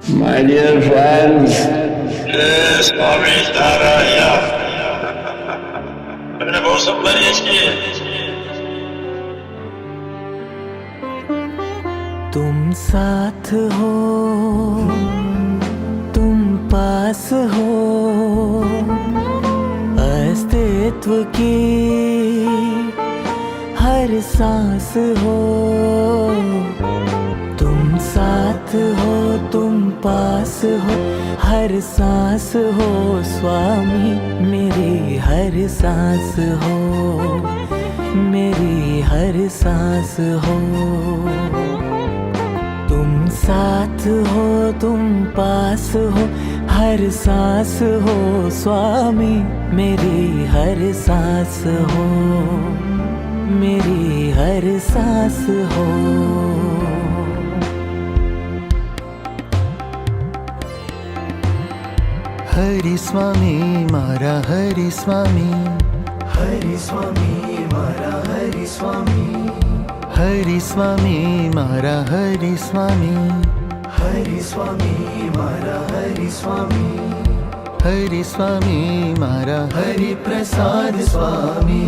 My dear friends, Swami Narayan मैंने बहुत सब मरीज किए। तुम साथ हो, तुम पास हो, अस्तित्व की हर सांस हो। तुम साथ हो, तुम पास हो, हर सांस हो। स्वामी मेरी हर सांस हो, मेरी हर सांस हो। तुम साथ हो, तुम पास हो, हर सांस हो। स्वामी मेरी हर सांस हो, मेरी हर सांस हो। हरि स्वामी मारा हरि स्वामी, हरि स्वामी मारा हरि स्वामी, हरि स्वामी मारा हरि स्वामी, हरि स्वामी मारा हरि स्वामी, हरि स्वामी मारा हरि प्रसाद स्वामी।